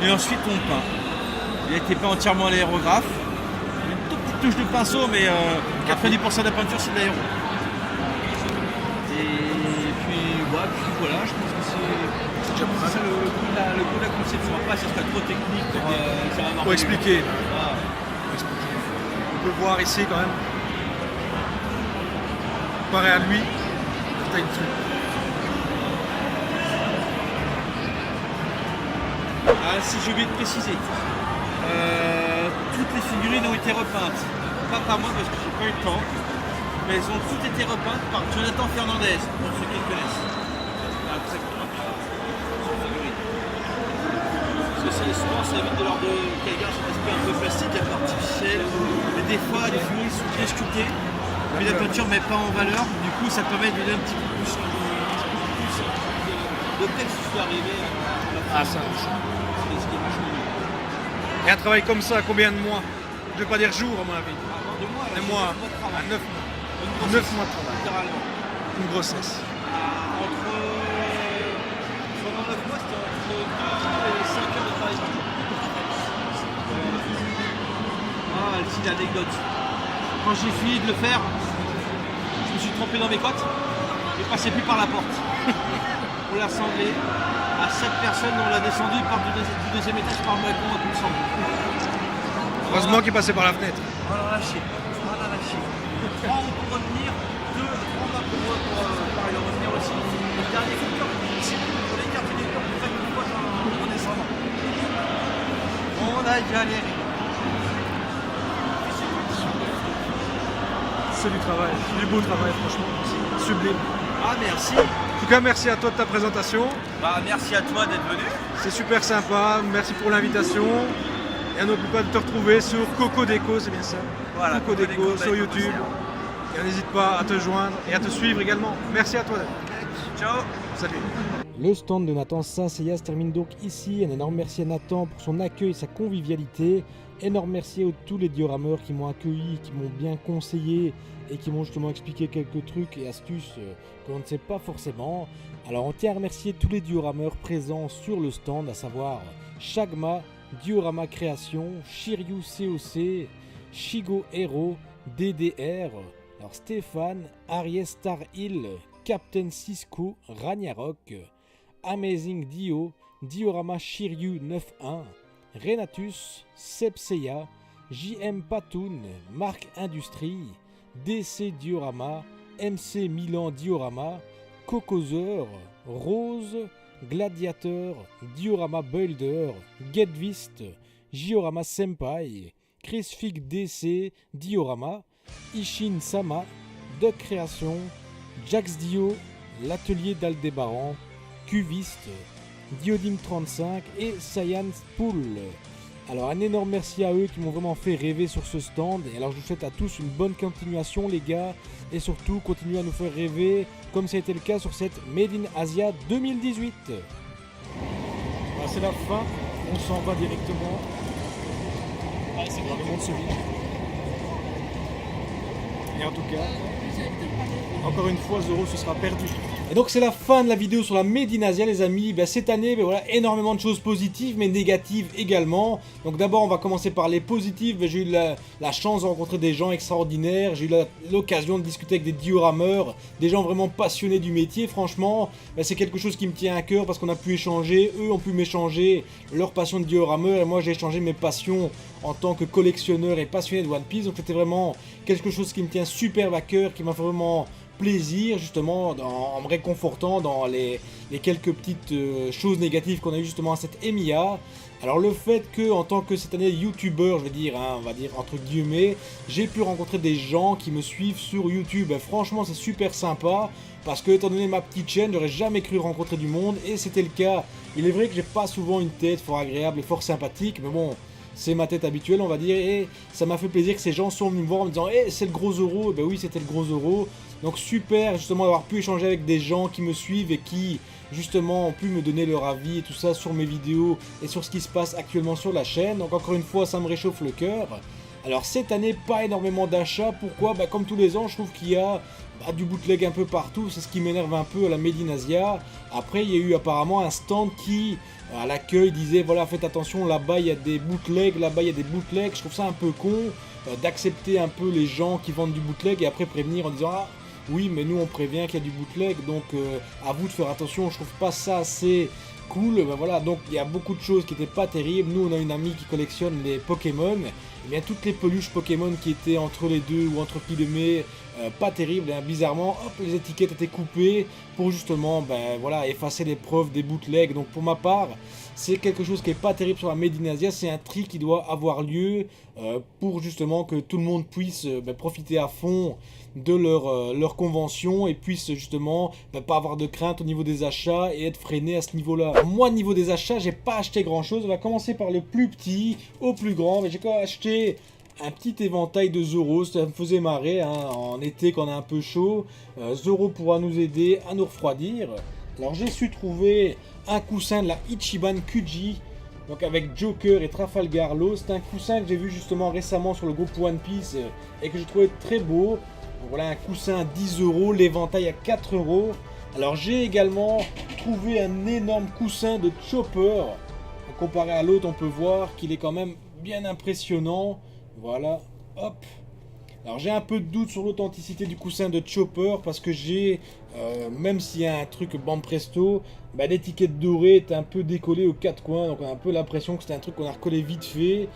Et ensuite on le peint. Il a été peint entièrement à l'aérographe. Une toute petite touche de pinceau, mais 90% de la peinture c'est de l'aéro. Et puis voilà, je pense que c'est ça le goût de la conception. Après, ça serait trop technique Pour expliquer. Ah. On peut voir ici quand même. Comparé à lui, t'as une truc. Si j'ai oublié de préciser, toutes les figurines ont été repeintes. Pas par moi parce que j'ai pas eu le temps, mais elles ont toutes été repeintes par Jonathan Fernandez, pour ceux qui le connaissent. Parce que souvent ça évite de leur caillir cet aspect un peu plastique, un peu artificiel. Mais des fois les figurines sont bien sculptées, mais la peinture ne met pas en valeur. Du coup ça permet de donner un petit peu plus de texte qui est arrivé à la fin. Et un travail comme ça, combien de mois? Je ne vais pas dire jours à mon avis. De mois, à 9 mois. 9 mois de travail. Littéralement. Une grossesse. Pendant 9 mois, c'était entre 2 et 5 heures de travail. Ah, ici l'anecdote. Quand j'ai fini de le faire, je me suis trompé dans mes cotes. Je passais plus par la porte. On l'a assemblé à 7 personnes, on l'a descendu du deuxième étage par le balcon à coup de sang. Heureusement qu'il passait par la fenêtre. On l'a lâché. 3 pour revenir, 2 pour revenir aussi. Le dernier facteur, pour les cartes des murs, pour faire une fois en descendant. On a galéré. C'est du travail, du beau travail franchement, sublime. Ah merci. En tout cas, merci à toi de ta présentation. Bah merci à toi d'être venu. C'est super sympa, merci pour l'invitation. Et on n'oublie pas de te retrouver sur Coco Déco, c'est bien ça. Voilà, Coco Déco sur YouTube. Et on n'hésite pas à te joindre et à te suivre également. Merci à toi. Ciao. Salut. Le stand de Nathan Saint-Seiya se termine donc ici. Un énorme merci à Nathan pour son accueil et sa convivialité. Énorme merci à tous les diorameurs qui m'ont accueilli, qui m'ont bien conseillé et qui m'ont justement expliqué quelques trucs et astuces que l'on ne sait pas forcément. Alors on tient à remercier tous les diorameurs présents sur le stand, à savoir Shagma, Diorama Création, Shiryu COC, Shigo Hero, DDR, alors Stéphane, Aries Star Hill, Captain Cisco, Ragnarok, Amazing Dio, Diorama Shiryu 9.1, Renatus, Sepseya, JM Patoun, Marc Industrie, DC Diorama, MC Milan Diorama, Cocozer, Rose, Gladiator, Diorama Builder, Getvist, Diorama Senpai, Chris Fig DC, Diorama, Ishin Sama, Duck Création, Jax Dio, l'atelier d'Aldébaran, Cuviste, Diodime 35 et Science Pool. Alors un énorme merci à eux qui m'ont vraiment fait rêver sur ce stand. Et alors je vous souhaite à tous une bonne continuation les gars. Et surtout continuez à nous faire rêver comme ça a été le cas sur cette Made in Asia 2018. Voilà, c'est la fin, on s'en va directement. Allez, c'est dans le monde se vide. Et en tout cas, encore une fois, Zoro se sera perdu. Et donc c'est la fin de la vidéo sur la Made in Asia les amis. Cette année, voilà, énormément de choses positives mais négatives également. Donc d'abord on va commencer par les positives. J'ai eu la chance de rencontrer des gens extraordinaires. J'ai eu l'occasion de discuter avec des diorameurs, des gens vraiment passionnés du métier. Franchement, c'est quelque chose qui me tient à cœur parce qu'on a pu échanger. Eux ont pu m'échanger leur passion de diorameur et moi j'ai échangé mes passions en tant que collectionneur et passionné de One Piece. Donc c'était vraiment quelque chose qui me tient super à cœur, qui m'a fait vraiment plaisir justement en me réconfortant dans les quelques petites choses négatives qu'on a eu justement à cette EMEA. Alors le fait que en tant que cette année youtubeur, je vais dire, on va dire entre guillemets, j'ai pu rencontrer des gens qui me suivent sur YouTube. Franchement c'est super sympa parce que étant donné ma petite chaîne, j'aurais jamais cru rencontrer du monde et c'était le cas. Il est vrai que j'ai pas souvent une tête fort agréable et fort sympathique, mais bon, c'est ma tête habituelle on va dire, et ça m'a fait plaisir que ces gens sont venus me voir en me disant hey, c'est le gros Zoro, ben oui c'était le gros Zoro. Donc super justement d'avoir pu échanger avec des gens qui me suivent et qui justement ont pu me donner leur avis et tout ça sur mes vidéos et sur ce qui se passe actuellement sur la chaîne. Donc encore une fois ça me réchauffe le cœur. Alors cette année pas énormément d'achats, pourquoi? Bah, comme tous les ans je trouve qu'il y a du bootleg un peu partout, c'est ce qui m'énerve un peu à la Made in Asia. Après il y a eu apparemment un stand qui à l'accueil disait voilà faites attention, là-bas il y a des bootlegs, là-bas il y a des bootlegs. Je trouve ça un peu con d'accepter un peu les gens qui vendent du bootleg et après prévenir en disant ah oui mais nous on prévient qu'il y a du bootleg donc à vous de faire attention. Je trouve pas ça assez cool. Ben voilà, donc il y a beaucoup de choses qui n'étaient pas terribles. Nous on a une amie qui collectionne les Pokémon, et bien toutes les peluches Pokémon qui étaient entre les deux ou entre Pilumé, pas terribles, hein. Bizarrement hop les étiquettes étaient coupées pour justement ben voilà effacer les preuves des bootlegs. Donc pour ma part c'est quelque chose qui est pas terrible sur la Made in Asia, c'est un tri qui doit avoir lieu pour justement que tout le monde puisse profiter à fond de leur convention et puisse justement pas avoir de crainte au niveau des achats et être freiné à ce niveau là. Moi au niveau des achats j'ai pas acheté grand chose, on va commencer par le plus petit au plus grand. J'ai quand même acheté un petit éventail de Zoro, ça me faisait marrer hein, en été quand on est un peu chaud. Zoro pourra nous aider à nous refroidir. Alors j'ai su trouver un coussin de la Ichiban Kuji, donc avec Joker et Trafalgar Law. C'est un coussin que j'ai vu justement récemment sur le groupe One Piece et que je trouvais très beau. Donc voilà un coussin à 10 €, l'éventail à 4 €. Alors j'ai également trouvé un énorme coussin de Chopper. Comparé à l'autre on peut voir qu'il est quand même bien impressionnant. Voilà, hop. Alors j'ai un peu de doute sur l'authenticité du coussin de Chopper parce que j'ai, même s'il y a un truc Banpresto, l'étiquette dorée est un peu décollée aux quatre coins, donc on a un peu l'impression que c'est un truc qu'on a recollé vite fait,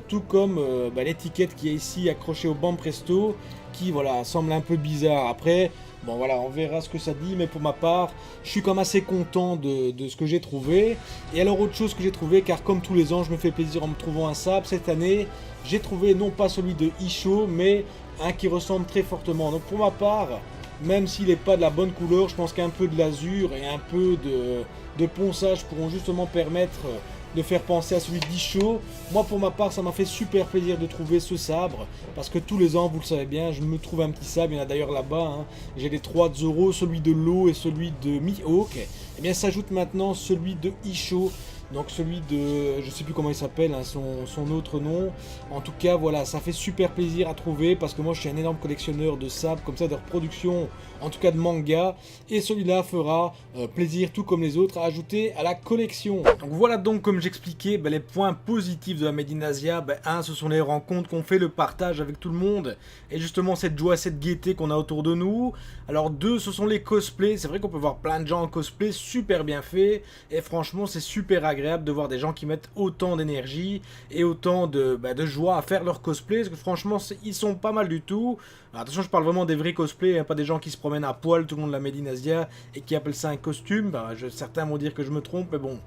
tout comme l'étiquette qui est ici accrochée au Banpresto, qui voilà semble un peu bizarre. Après, bon voilà, on verra ce que ça dit, mais pour ma part, je suis quand même assez content de ce que j'ai trouvé. Et alors autre chose que j'ai trouvé, car comme tous les ans, je me fais plaisir en me trouvant un sabre, cette année, j'ai trouvé non pas celui de Isho, mais un qui ressemble très fortement. Donc pour ma part, même s'il n'est pas de la bonne couleur, je pense qu'un peu de l'azur et un peu de ponçage pourront justement permettre de faire penser à celui d'Isho. Moi pour ma part ça m'a fait super plaisir de trouver ce sabre, parce que tous les ans vous le savez bien je me trouve un petit sabre, il y en a d'ailleurs là-bas, hein. J'ai les 3 Zoro, celui de Law et celui de Mihawk, et bien s'ajoute maintenant celui de Isho. Donc celui de, je sais plus comment il s'appelle, hein, son autre nom. En tout cas voilà, ça fait super plaisir à trouver parce que moi je suis un énorme collectionneur de sabres comme ça, de reproduction, en tout cas de manga. Et celui-là fera plaisir tout comme les autres à ajouter à la collection. Donc voilà donc comme j'expliquais les points positifs de la Made in Asia. Un, ce sont les rencontres qu'on fait, le partage avec tout le monde. Et justement cette joie, cette gaieté qu'on a autour de nous. Alors deux, ce sont les cosplays. C'est vrai qu'on peut voir plein de gens en cosplay super bien fait. Et franchement c'est super agréable de voir des gens qui mettent autant d'énergie et autant de joie à faire leur cosplay, parce que franchement ils sont pas mal du tout. Alors, attention, je parle vraiment des vrais cosplays, hein, pas des gens qui se promènent à poil tout le long de la Made in Asia et qui appellent ça un costume. Certains vont dire que je me trompe, mais bon,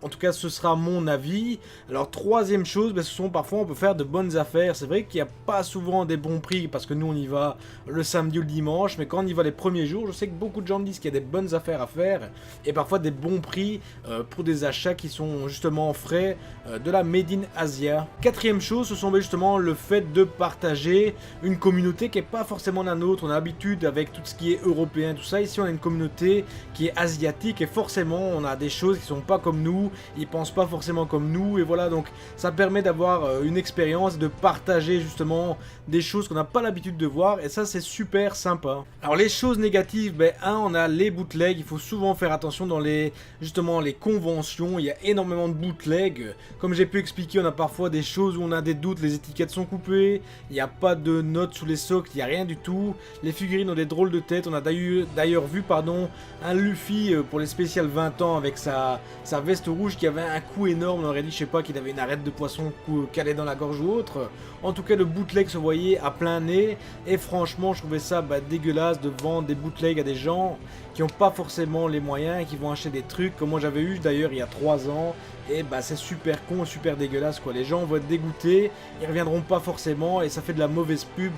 en tout cas ce sera mon avis. Alors troisième chose, ce sont parfois on peut faire de bonnes affaires. C'est vrai qu'il n'y a pas souvent des bons prix parce que nous on y va le samedi ou le dimanche, mais quand on y va les premiers jours, je sais que beaucoup de gens me disent qu'il y a des bonnes affaires à faire et parfois des bons prix pour des achats qui sont justement frais de la Made in Asia. Quatrième chose, ce sont justement le fait de partager une communauté qui n'est pas forcément la nôtre. On a l'habitude avec tout ce qui est européen, tout ça. Ici on a une communauté qui est asiatique et forcément on a des choses qui sont pas comme nous, ils pensent pas forcément comme nous, et voilà, donc ça permet d'avoir une expérience, de partager justement des choses qu'on n'a pas l'habitude de voir, et ça c'est super sympa. Alors les choses négatives, on a les bootlegs. Il faut souvent faire attention dans les conventions, il y a énormément de bootlegs. Comme j'ai pu expliquer, on a parfois des choses où on a des doutes, les étiquettes sont coupées, il n'y a pas de notes sous les socles, il n'y a rien du tout. Les figurines ont des drôles de têtes. On a d'ailleurs vu un Luffy pour les spéciales 20 ans avec sa veste rouge qui avait un cou énorme. On aurait dit, je sais pas, qu'il avait une arête de poisson calée dans la gorge ou autre. En tout cas, le bootleg se voyait à plein nez, et franchement je trouvais ça dégueulasse de vendre des bootlegs à des gens qui n'ont pas forcément les moyens et qui vont acheter des trucs comme moi j'avais eu d'ailleurs il y a 3 ans. maintenant. Et bah c'est super con, super dégueulasse quoi. Les gens vont être dégoûtés, ils reviendront pas forcément et ça fait de la mauvaise pub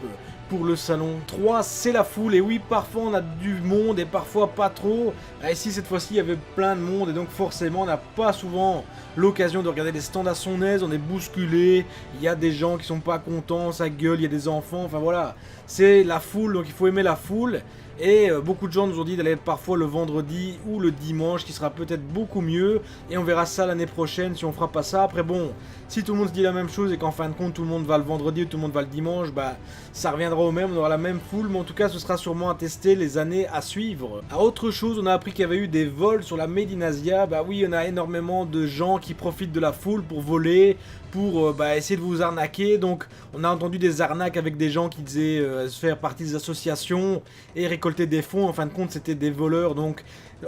pour le salon. 3, c'est la foule. Et oui, parfois on a du monde et parfois pas trop. Et ici cette fois-ci il y avait plein de monde et donc forcément on n'a pas souvent l'occasion de regarder les stands à son aise. On est bousculé, il y a des gens qui sont pas contents, ça gueule, il y a des enfants, enfin voilà. C'est la foule, donc il faut aimer la foule. Et beaucoup de gens nous ont dit d'aller parfois le vendredi ou le dimanche, qui sera peut-être beaucoup mieux. Et on verra ça l'année prochaine si on fera pas ça. Après bon, si tout le monde se dit la même chose et qu'en fin de compte tout le monde va le vendredi ou tout le monde va le dimanche, bah ça reviendra au même, on aura la même foule. Mais en tout cas ce sera sûrement à tester les années à suivre. À autre chose, on a appris qu'il y avait eu des vols sur la Made in Asia. Bah oui, on a énormément de gens qui profitent de la foule pour voler, pour essayer de vous arnaquer. Donc on a entendu des arnaques avec des gens qui disaient se faire partie des associations et récolter des fonds. En fin de compte c'était des voleurs. Donc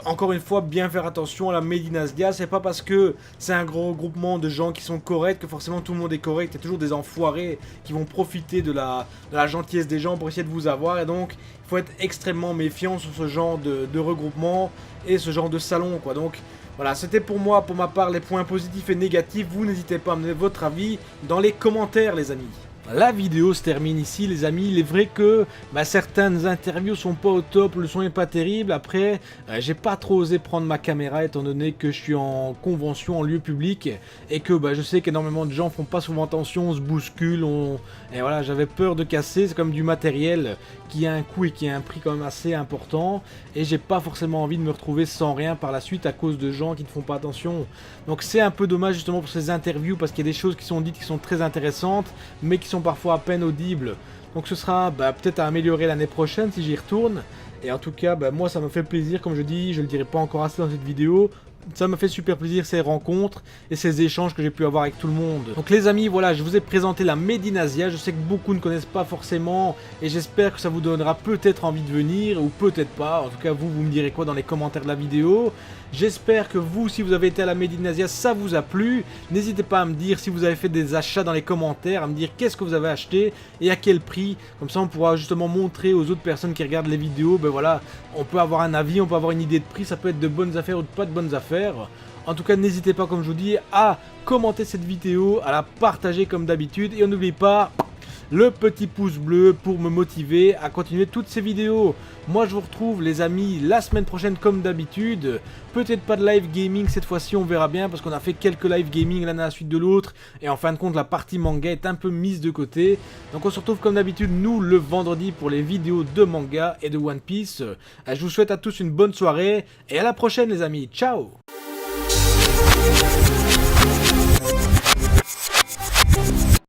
encore une fois, bien faire attention à la Made in Asia. C'est pas parce que c'est un gros regroupement de gens qui sont corrects que forcément tout le monde est correct. Il y a toujours des enfoirés qui vont profiter de la gentillesse des gens pour essayer de vous avoir. Et donc il faut être extrêmement méfiant sur ce genre de regroupement et ce genre de salon quoi. Donc voilà, c'était pour moi, pour ma part, les points positifs et négatifs. Vous n'hésitez pas à me donner votre avis dans les commentaires, les amis. La vidéo se termine ici, les amis. Il est vrai que certaines interviews sont pas au top, le son est pas terrible. Après, j'ai pas trop osé prendre ma caméra étant donné que je suis en convention, en lieu public, et que je sais qu'énormément de gens font pas souvent attention, on se bouscule, et voilà, j'avais peur de casser. C'est comme du matériel qui a un coût et qui a un prix quand même assez important, et j'ai pas forcément envie de me retrouver sans rien par la suite à cause de gens qui ne font pas attention. Donc c'est un peu dommage justement pour ces interviews, parce qu'il y a des choses qui sont dites qui sont très intéressantes, mais qui sont parfois à peine audibles. Donc ce sera peut-être à améliorer l'année prochaine si j'y retourne. Et en tout cas, moi ça me fait plaisir, comme je dis, je le dirai pas encore assez dans cette vidéo. Ça me fait super plaisir ces rencontres et ces échanges que j'ai pu avoir avec tout le monde. Donc les amis, voilà, je vous ai présenté la Made in Asia. Je sais que beaucoup ne connaissent pas forcément et j'espère que ça vous donnera peut-être envie de venir ou peut-être pas. En tout cas, vous me direz quoi dans les commentaires de la vidéo. J'espère que vous, si vous avez été à la Made in Asia, ça vous a plu. N'hésitez pas à me dire si vous avez fait des achats dans les commentaires, à me dire qu'est-ce que vous avez acheté et à quel prix. Comme ça, on pourra justement montrer aux autres personnes qui regardent les vidéos. Voilà, on peut avoir un avis, on peut avoir une idée de prix. Ça peut être de bonnes affaires ou pas de bonnes affaires. En tout cas, n'hésitez pas, comme je vous dis, à commenter cette vidéo, à la partager comme d'habitude. Et on n'oublie pas le petit pouce bleu pour me motiver à continuer toutes ces vidéos. Moi, je vous retrouve, les amis, la semaine prochaine comme d'habitude. Peut-être pas de live gaming cette fois-ci, on verra bien, parce qu'on a fait quelques live gaming l'un à la suite de l'autre. Et en fin de compte, la partie manga est un peu mise de côté. Donc on se retrouve comme d'habitude, nous, le vendredi pour les vidéos de manga et de One Piece. Je vous souhaite à tous une bonne soirée et à la prochaine, les amis. Ciao!